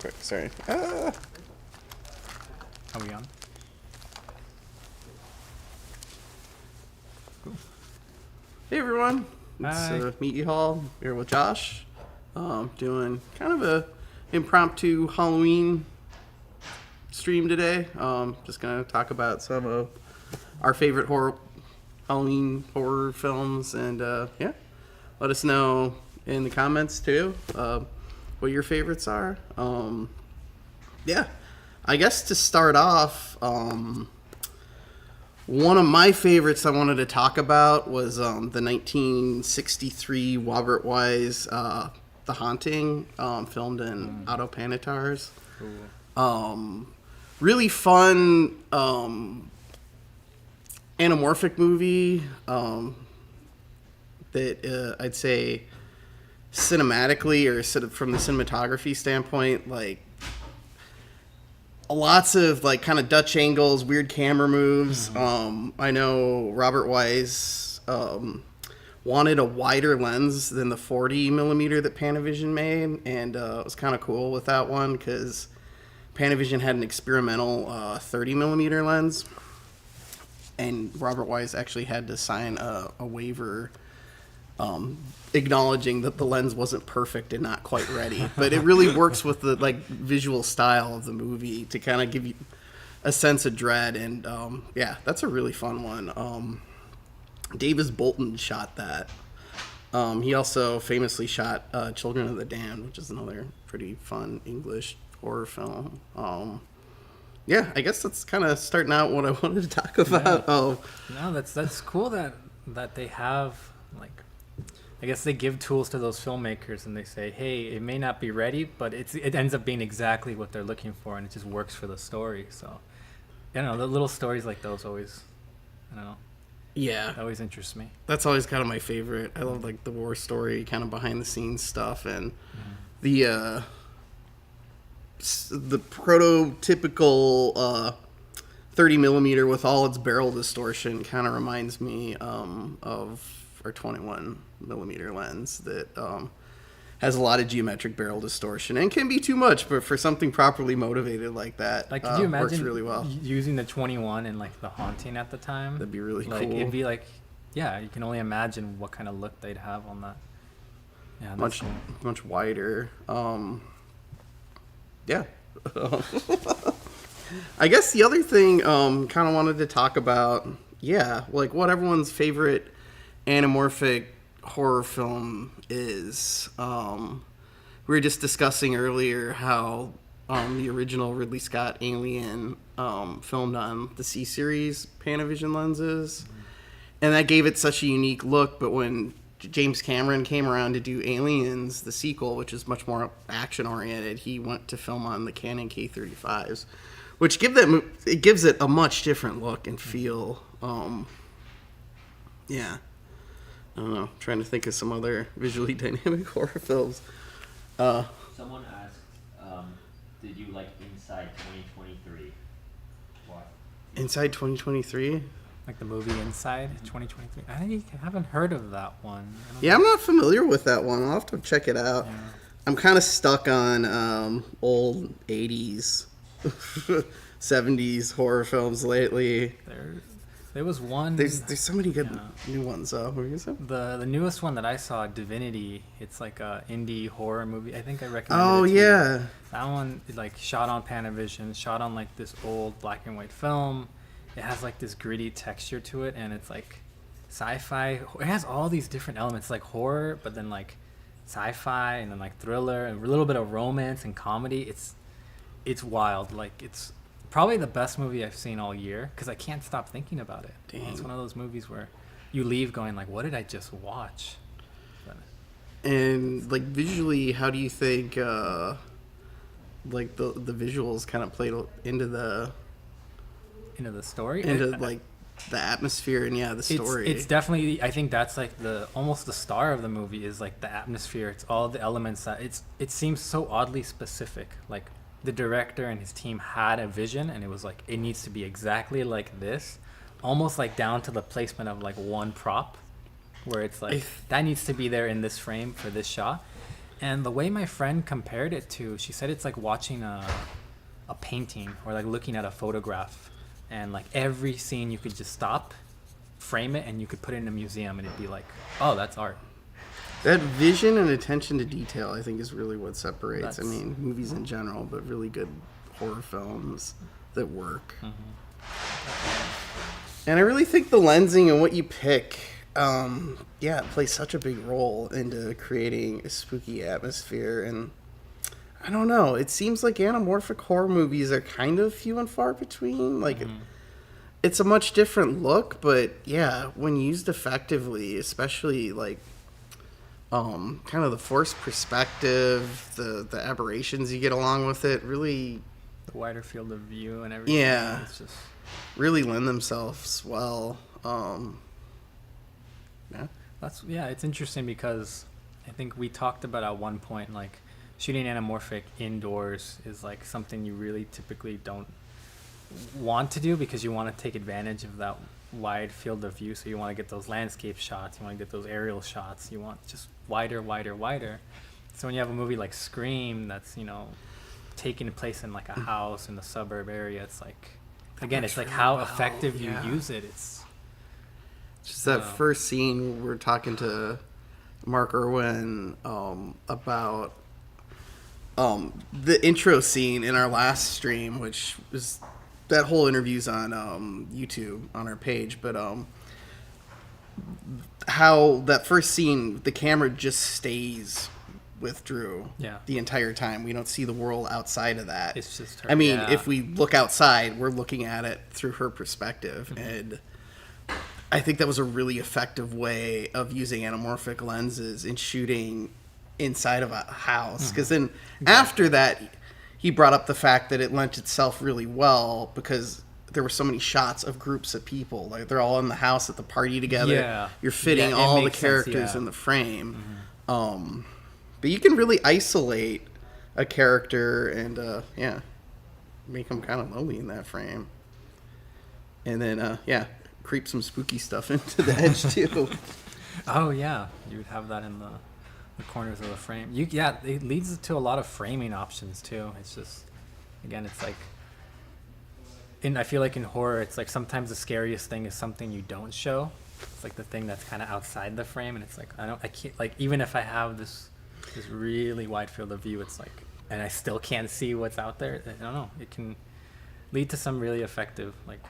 quick. Sorry. Are we on? Cool. Hey everyone. Hi. It's Meaty Hall here with Josh. Doing kind of a impromptu Halloween stream today. Just gonna talk about some of our favorite Halloween horror films, and yeah, let us know in the comments too what your favorites are. Yeah, I guess to start off, one of my favorites I wanted to talk about was the 1963 Robert Wise The Haunting, filmed in Otto Panettiere. Cool. Really fun anamorphic movie that I'd say cinematically, or sort of from the cinematography standpoint, like lots of like kind of Dutch angles, weird camera moves. I know Robert Wise wanted a wider lens than the 40 millimeter that Panavision made, and it was kind of cool with that one because Panavision had an experimental 30 millimeter lens, and Robert Wise actually had to sign a waiver acknowledging that the lens wasn't perfect and not quite ready. But it really works with the like visual style of the movie to kind of give you a sense of dread. And yeah, that's a really fun one. Davis Bolton shot that. He also famously shot Children of the Damned, which is another pretty fun English horror film. Yeah, I guess that's kind of starting out what I wanted to talk about. Yeah. No, that's cool that they have, like, I guess they give tools to those filmmakers and they say, hey, it may not be ready, but it ends up being exactly what they're looking for, and it just works for the story. So, you know, the little stories like those always, I don't know. Yeah, that always interests me. That's always kind of my favorite. I love like the war story, kind of behind the scenes stuff, and the prototypical 30 millimeter with all its barrel distortion kind of reminds me of our 21 millimeter lens that has a lot of geometric barrel distortion and can be too much, but for something properly motivated like that, like, could you imagine works really well. using the 21 in like The Haunting at the time? That'd be really like, cool. It'd be like, yeah, you can only imagine what kind of look they'd have on that. Yeah, that's much wider. Yeah. I guess the other thing kind of wanted to talk about, yeah, like what everyone's favorite anamorphic horror film is. We were just discussing earlier how the original Ridley Scott Alien filmed on the C-series Panavision lenses, and that gave it such a unique look. But when James Cameron came around to do Aliens, the sequel, which is much more action-oriented, he went to film on the Canon K35s, which gives it a much different look and feel. Yeah. I don't know. I'm trying to think of some other visually dynamic horror films. Someone asked, did you like Inside 2023? What? Inside 2023? like the movie Inside 2023. I haven't heard of that one. Yeah, I'm not familiar with that one. I'll have to check it out. Yeah. I'm kind of stuck on old 80s, 70s horror films lately. There was one. There's so many good new ones. What were you saying? The newest one that I saw, Divinity. It's like a indie horror movie. I think I recommended. Oh it to yeah. you. That one is like shot on Panavision, shot on like this old black and white film. It has like this gritty texture to it, and it's like sci-fi. It has all these different elements, like horror, but then like sci-fi, and then like thriller, and a little bit of romance and comedy. It's wild. Like, it's probably the best movie I've seen all year because I can't stop thinking about it. Dang. It's one of those movies where you leave going like, what did I just watch? But, And like visually, how do you think like the visuals kind of played into the story? like the atmosphere and the story? It's definitely, I think that's like almost the star of the movie is like the atmosphere. It's all the elements that it seems so oddly specific. Like the director and his team had a vision, and it was like, it needs to be exactly like this, almost like down to the placement of like one prop, where it's like that needs to be there in this frame for this shot. And the way my friend compared it to, she said it's like watching a painting or like looking at a photograph, and like every scene you could just stop, frame it, and you could put it in a museum, and it'd be like, oh, that's art. That vision and attention to detail, I think, is really what separates. I That's- mean, movies in general, but really good horror films that work. And I really think the lensing and what you pick, it plays such a big role into creating a spooky atmosphere. And I don't know, it seems like anamorphic horror movies are kind of few and far between. Like, it's a much different look, but yeah, when used effectively, especially like kind of the forced perspective, the aberrations you get along with it, really, The wider field of view and everything. Yeah. It's just, really lend themselves well. Yeah. it's interesting because I think we talked about at one point, like, shooting anamorphic indoors is like something you really typically don't want to do because you want to take advantage of that wide field of view. So you want to get those landscape shots, you want to get those aerial shots, you want just wider. So when you have a movie like Scream that's, taking place in like a house in the suburb area, it's like, again, it's like how effective you use it. It's Just that Wow. first scene, we're talking to Mark Irwin about the intro scene in our last stream, which is that whole interview's on YouTube on our page, but how that first scene, the camera just stays with Drew Yeah. the entire time. We don't see the world outside of that. It's just her. I mean, yeah. if we look outside, we're looking at it through her perspective, and I think that was a really effective way of using anamorphic lenses in shooting inside of a house. Because then after that, he brought up the fact that it lent itself really well because there were so many shots of groups of people. Like, they're all in the house at the party together. Yeah. You're fitting Yeah, it all the makes sense, characters yeah. in the frame. But you can really isolate a character and, make them kind of lonely in that frame. And then, creep some spooky stuff into the edge, too. Oh yeah, you would have that in the corners of the frame. It leads to a lot of framing options too. It's just, again, it's like, I feel like in horror, it's like sometimes the scariest thing is something you don't show. It's like the thing that's kind of outside the frame, and it's like I can't, like, even if I have this really wide field of view, it's like, and I still can't see what's out there. I don't know. It can lead to some really effective like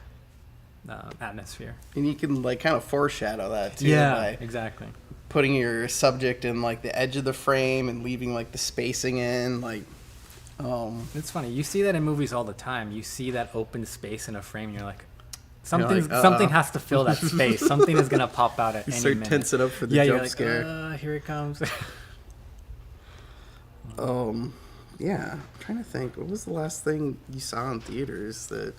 atmosphere. And you can, like, kind of foreshadow that, too, by exactly. putting your subject in, like, the edge of the frame and leaving, like, the spacing in, like, It's funny. You see that in movies all the time. You see that open space in a frame, and you're like, something has to fill that space. Something is gonna pop out at you any start minute. tensing up for the Yeah, jump you're like, scare. here it comes. Yeah, I'm trying to think. What was the last thing you saw in theaters that...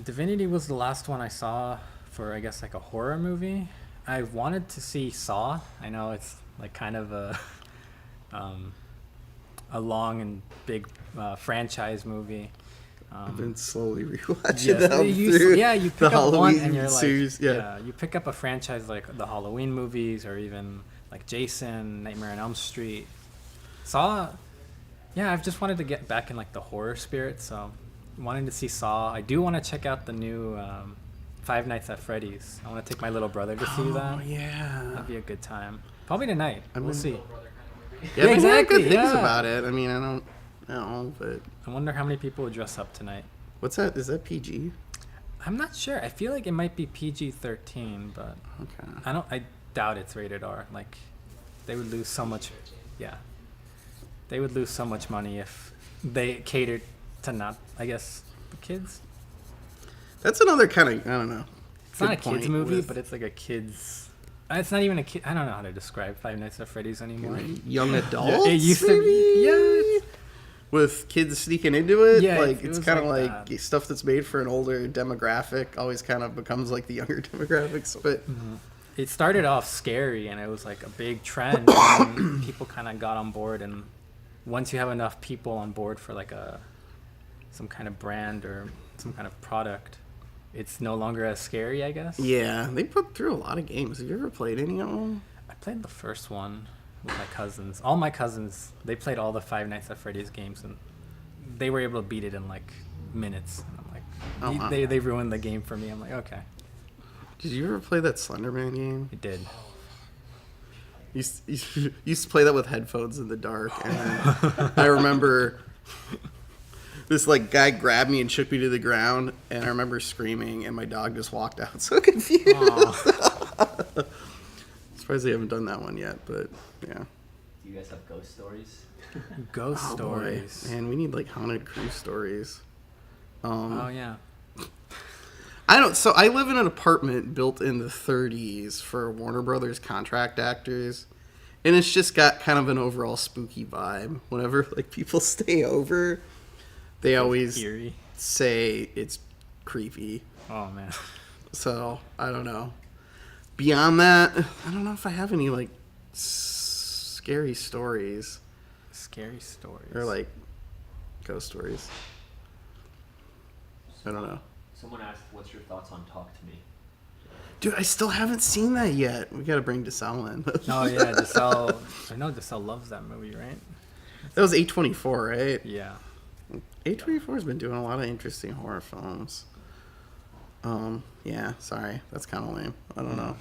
Divinity was the last one I saw for, I guess, like a horror movie. I wanted to see Saw. I know it's like kind of a long and big franchise movie. I've been slowly rewatching Yes, them you through you the pick up one Halloween and you're like, series. Yeah. you pick up a franchise like the Halloween movies or even like Jason, Nightmare on Elm Street. Saw, I've just wanted to get back in like the horror spirit, so wanting to see Saw. I do want to check out the new Five Nights at Freddy's. I want to take my little brother to see that. Oh, yeah. That'd be a good time. Probably tonight. We'll been- see. Yeah, Yeah, I've been hearing exactly, good things yeah. about it. I mean, I don't know, but... I wonder how many people would dress up tonight. What's that? Is that PG? I'm not sure. I feel like it might be PG-13, but Okay. I doubt it's rated R. Like, they would lose so much. Yeah, they would lose so much money if they catered to not, I guess, the kids. That's another kind of, I don't know. It's not a good kids point movie, with- but it's like a kids. It's not even a kid. I don't know how to describe Five Nights at Freddy's anymore. Young adults, it used to. maybe? Yeah. With kids sneaking into it, Yeah, like it it's was kind of like like that. stuff that's made for an older demographic always kind of becomes like the younger demographics. But It started off scary, and it was like a big trend. And people kind of got on board, and once you have enough people on board for like some kind of brand or some kind of product, it's no longer as scary, I guess. yeah, they put through a lot of games. Have you ever played any of them? I played the first one. with my cousins. All my cousins, they played all the Five Nights at Freddy's games, and they were able to beat it in like minutes. And I'm like, Oh, wow. they ruined the game for me. I'm like, okay, Did you ever play that Slenderman game? it did. You used to play that with headphones in the dark, and then I remember this like guy grabbed me and shook me to the ground, and I remember screaming, and my dog just walked out, so confused. Surprised they haven't done that one yet, but yeah. Do you guys have ghost stories? Ghost Oh, stories. boy. Man, we need like haunted cruise stories. Oh yeah. I don't. So I live in an apartment built in the 30s for Warner Brothers contract actors, and it's just got kind of an overall spooky vibe. Whenever like people stay over, they always Eerie. say it's creepy. Oh man. So I don't know. Beyond that, I don't know if I have any like scary stories Scary stories. or like ghost stories. I don't know. Someone asked, "What's your thoughts on Talk to Me?" Dude, I still haven't seen that yet. We gotta bring DeSalle in. Oh yeah, DeSalle. I know DeSalle loves that movie, right? That was A24, right? Yeah. A24 has been doing a lot of interesting horror films. Yeah, sorry. That's kind of lame. I don't know.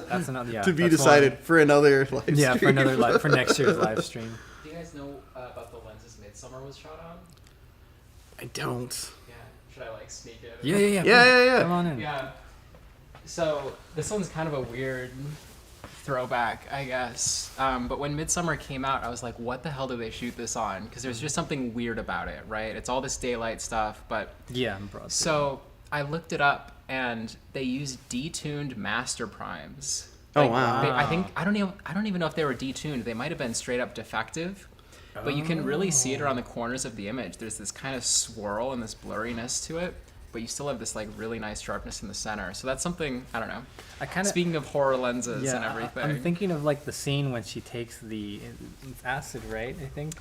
That's another. Yeah. To be that's decided one. for another live Yeah, for stream. another for next year's live stream. Do you guys know about the lenses Midsummer was shot on? I don't. Yeah. Should I like sneak it? Yeah, yeah, yeah. Yeah. Come on in. Yeah. So this one's kind of a weird throwback, I guess. But when Midsummer came out, I was like, what the hell did they shoot this on? Because there's just something weird about it, right? It's all this daylight stuff, but Yeah, bro. so I looked it up and they used detuned master primes. Oh, wow. I don't even know if they were detuned. They might have been straight up defective. But you can really see it around the corners of the image. There's this kind of swirl and this blurriness to it, but you still have this like really nice sharpness in the center. So that's something, I don't know. I kind of. Speaking of horror lenses Yeah, and everything. I'm thinking of like the scene when she takes it's acid, right? I think,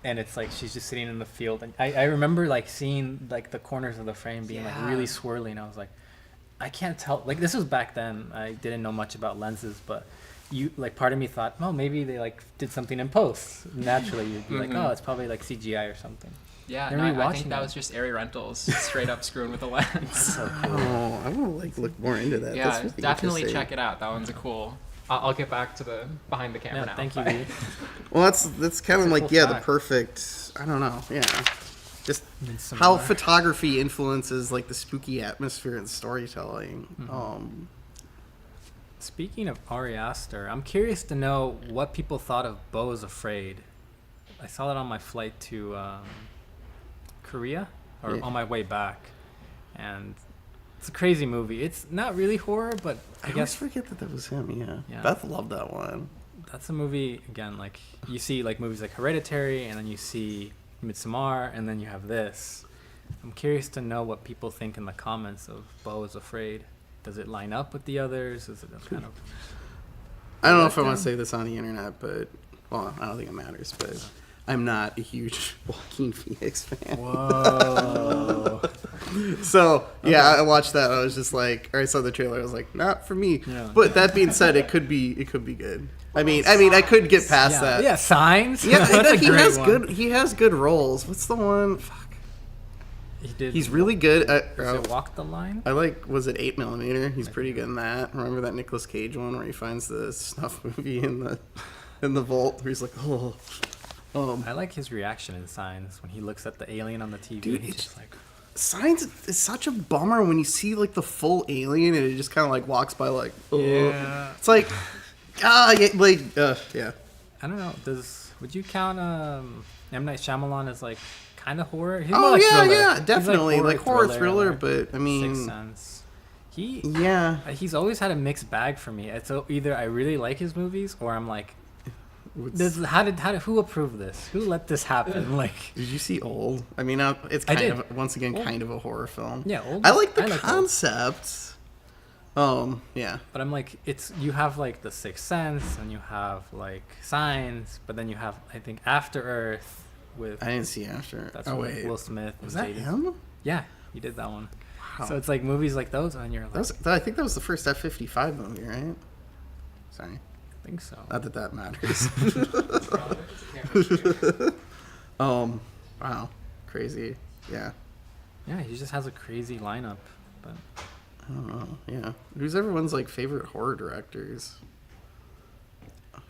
and it's like she's just sitting in the field, and I remember like seeing like the corners of the frame being like Yeah. really swirly, and I was like, I can't tell. Like this was back then. I didn't know much about lenses, but you like part of me thought, oh, maybe they like did something in post. Naturally, you'd be like, Mhm. oh, it's probably like CGI or something. Yeah, Then no, I rewatching think that it. was just Airy Rentals straight up screwing with the lens. Oh, I want to like look more into that. Yeah, That's really definitely interesting. check it out. That one's a cool. I'll get back to the behind the camera Yeah, now. thank you. Bye. Reed. Well, that's kind of a like cool the fact. perfect. I don't know. Yeah, just Midsommar. how photography influences like the spooky atmosphere and storytelling. Mm-hmm. Speaking of Ari Aster, I'm curious to know what people thought of Beau is Afraid. I saw that on my flight to Korea, or Yeah. on my way back, and it's a crazy movie. It's not really horror, but I I always guess forget that was him. Yeah. Yeah. Beth loved that one. that's a movie, again, like you see like movies like Hereditary, and then you see Midsommar, and then you have this. I'm curious to know what people think in the comments of Beau is Afraid. Does it line up with the others? Is it a kind of... I don't know if I want Letdown? to say this on the internet, but well, I don't think it matters. But I'm not a huge Joaquin Phoenix fan. Whoa. So yeah, I watched that. I was just like, or I saw the trailer. I was like, not for me. Yeah. But that being said, it could be good. I mean, I could get past yeah, that. yeah, Signs. Yeah, That's a he great has one. good. He has good roles. What's the one? Fuck. He did. He's really good at. Does it Walk the Line? I like. Was it 8mm? He's pretty good in that. Remember that Nicolas Cage one where he finds the snuff movie in the vault? Where he's like, oh. I like his reaction in Signs when he looks at the alien on the TV. Dude, and he's it's- just like, Signs is such a bummer when you see like the full alien and it just kind of like walks by like. Oh. yeah. It's like, yeah. I don't know. Would you count M Night Shyamalan as like kind of horror? He's Oh more like yeah, thriller. yeah, He's definitely like horror thriller, like but I mean, Sixth Sense. yeah. He's always had a mixed bag for me. It's either I really like his movies or I'm like, who approved this? Who let this happen? Like, Did you see Old? I mean, it's I kind did. of once again Old. kind of a horror film. yeah, Old. I like the Old. concept. Yeah. But I'm like, you have like the Sixth Sense, and you have like Signs, but then you have I think After Earth with I didn't see After. that's oh with wait, Will Smith. was and that Jada. him? Yeah, he did that one. Wow. So it's like movies like those, and you're like, I think that was the first F-55 movie, right? Sorry. think so. Not that that matters. Wow, crazy. Yeah, Yeah, he just has a crazy lineup. But I don't know. Yeah, who's everyone's like favorite horror directors?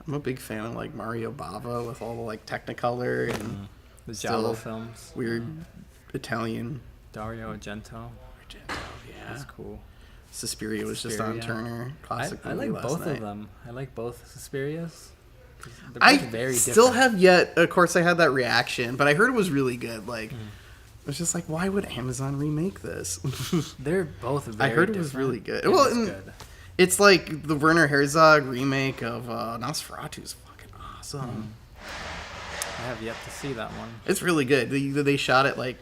I'm a big fan of like Mario Bava with all the like Technicolor and the Still Giallo films. weird Italian. Dario Argento. Argento, yeah. That's cool. Suspiria was just on Suspiria. Turner. Classic I movie like last both night. of them. I like both Suspirias. They're I both very still different. have yet. Of course, I had that reaction, but I heard it was really good. Like, it was just like, why would Amazon remake this? They're both very I heard it was different. really good. It Well, is and good. it's like the Werner Herzog remake of Nosferatu is fucking awesome. I have yet to see that one. It's really good. They shot it like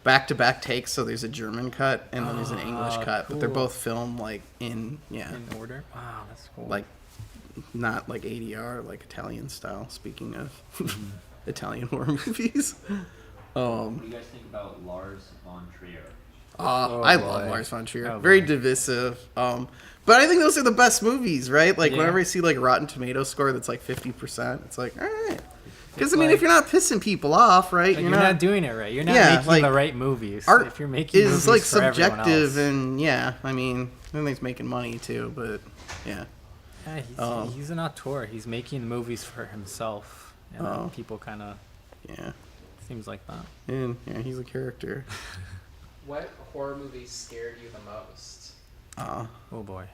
back-to-back takes, so there's a German cut and then there's an English cut, but they're cool. both filmed like in In order. Wow, that's cool. like not like ADR, like Italian style. Speaking of Italian horror movies, What do you guys think about Lars von Trier? I boy. love Lars von Trier. Oh, Very boy. divisive. But I think those are the best movies, right? Like Yeah. whenever I see like a Rotten Tomato score that's like 50%, it's like all right. Because I It's mean, like- if you're not pissing people off, right? Like, you're not doing it right. You're not Yeah, making like, the right movies. art if you're making is movies like for everyone subjective, else. and yeah, I mean, everything's making money too, but yeah. Yeah, he's an auteur. He's making movies for himself. And then people kind of Yeah, seems like that. and yeah, he's a character. What horror movie scared you the most? Oh boy.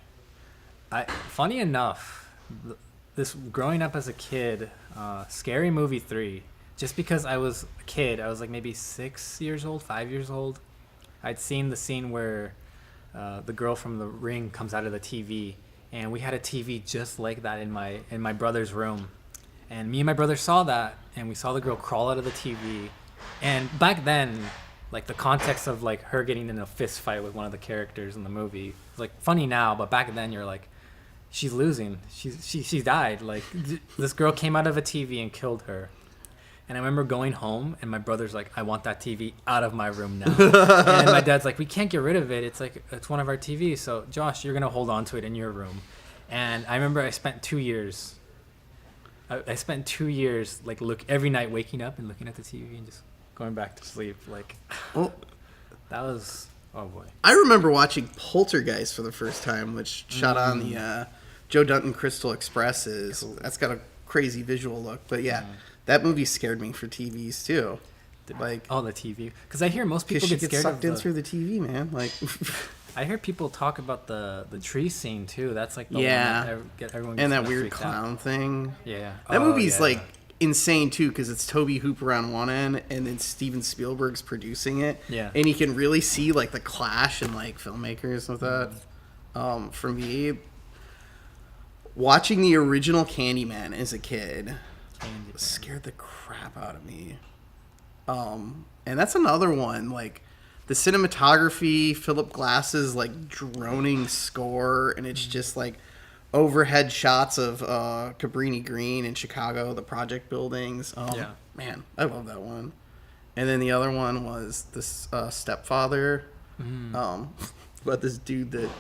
Funny enough, this growing up as a kid, Scary Movie 3. Just because I was a kid, I was like maybe 6 years old, 5 years old. I'd seen the scene where the girl from The Ring comes out of the TV, and we had a TV just like that in my brother's room. And me and my brother saw that, and we saw the girl crawl out of the TV. And back then, like the context of like her getting in a fist fight with one of the characters in the movie, it's like funny now, but back then you're like, she's losing. She died. Like this girl came out of a TV and killed her. And I remember going home, and my brother's like, I want that TV out of my room now. And my dad's like, we can't get rid of it. It's like, it's one of our TVs. So, Josh, you're going to hold on to it in your room. And I remember I spent 2 years. I spent 2 years, like, every night waking up and looking at the TV and just going back to sleep. Like, Well, that was, oh boy. I remember watching Poltergeist for the first time, which shot on the Joe Dutton Crystal Expresses. That's got a crazy visual look, but yeah, that movie scared me for TVs too. Like, Oh, the TV. Because I hear most because people she get gets scared sucked of in through the TV, man. Like, I hear people talk about the tree scene too. That's like the Yeah. one that everyone and gets that kinda weird freaked out. clown thing. Yeah. That Oh, movie's yeah. like insane too, because it's Toby Hooper on one end, and then Steven Spielberg's producing it. Yeah. and you can really see like the clash in like filmmakers with that. For me, watching the original Candyman as a kid Candyman. scared the crap out of me. And that's another one, like the cinematography, Philip Glass's like droning score, and it's just like overhead shots of Cabrini Green in Chicago, the project buildings. Yeah. Man, I love that one. And then the other one was this Stepfather, about this dude that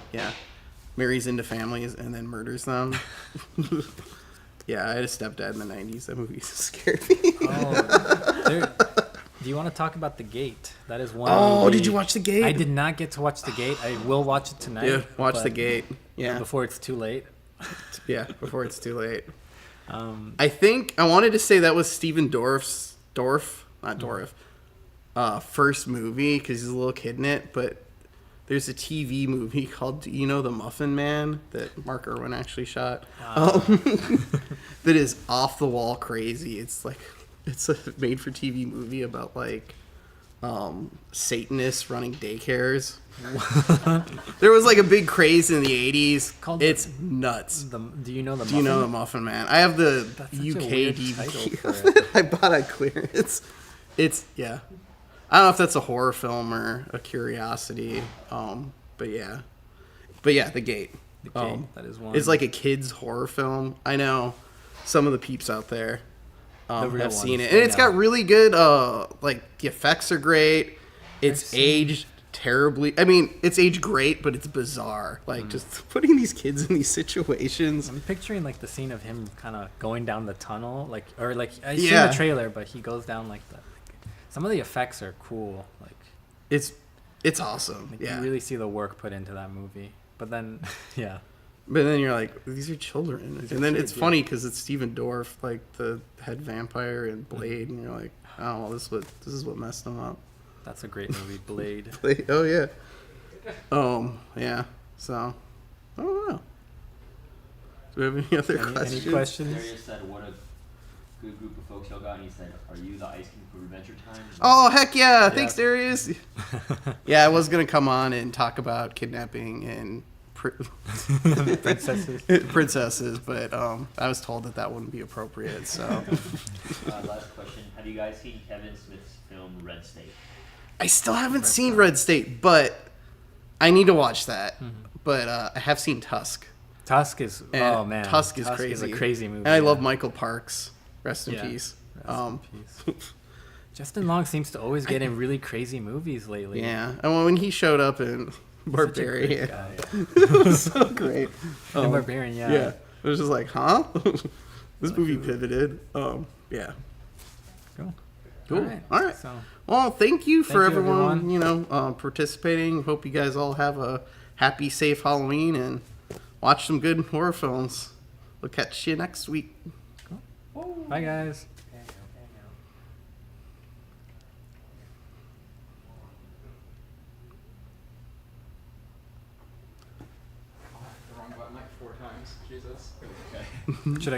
marries into families and then murders them. Yeah, I had a stepdad in the 90s. That movie scared me. Do you want to talk about The Gate? That is one. Oh, movie- did you watch The Gate? I did not get to watch The Gate. I will watch it tonight. Yeah, watch The but Gate. Yeah, before it's too late. yeah, before it's too late. Um, I think I wanted to say that was Steven Dorff's first movie because he's a little kid in it. But there's a TV movie called Do You Know the Muffin Man that Mark Irwin actually shot. That is off the wall crazy. It's like it's a made for TV movie about like Satanists running daycares. There was like a big craze in the 80s. Called It's nuts. do you know the? Do you know the Muffin Man? I have the That's such a UK weird DVD title for it. I bought on clearance. It's yeah. I don't know if that's a horror film or a curiosity. But yeah. The Gate. The Gate, that is one. It's like a kids horror film. I know some of the peeps out there The real have seen ones, it, and I it's know. got really good. Like the effects are great. It's seen- aged terribly. I mean, it's aged great, but it's bizarre. Like just putting these kids in these situations. I'm picturing like the scene of him kind of going down the tunnel, like or like I seen Yeah. the trailer, but he goes down like the. Some of the effects are cool. Like It's awesome. Like, Yeah. you really see the work put into that movie. But then, yeah. But then you're like, these are children. These And are then kids, it's yeah. funny because it's Steven Dorff, like the head vampire in Blade, and you're like, oh, well, this is what messed him up. That's a great movie, Blade. Blade, oh yeah. Yeah. So, I don't know. Do we have any other questions? Any questions? Darius said, "What a good group of folks y'all got." And he said, "Are you the Ice King for Adventure Time?" Oh heck yeah! Thanks, Yeah. Darius. Yeah, I was gonna come on and talk about kidnapping and Princesses. princesses, but I was told that wouldn't be appropriate. So Last question: have you guys seen Kevin Smith's film Red State? I still haven't seen Red State, but I need to watch that. But I have seen Tusk. Tusk is, And oh man. Tusk is Is crazy. a crazy movie. And I love yeah. Michael Parks. Rest in Yeah. peace. Rest in peace. Justin Long seems to always get in really crazy movies lately. Yeah, and when he showed up in Such a great Barbarian, guy. it was so great. In Barbarian, yeah. Yeah, it was just like, huh? This movie pivoted. Yeah. Cool. Cool. All right. So, Well, thank you for Thank you, everyone, everyone. participating. Hope you guys all have a happy, safe Halloween and watch some good horror films. We'll catch you next week. bye guys. The wrong button like 4 times. Jesus. Okay. Should I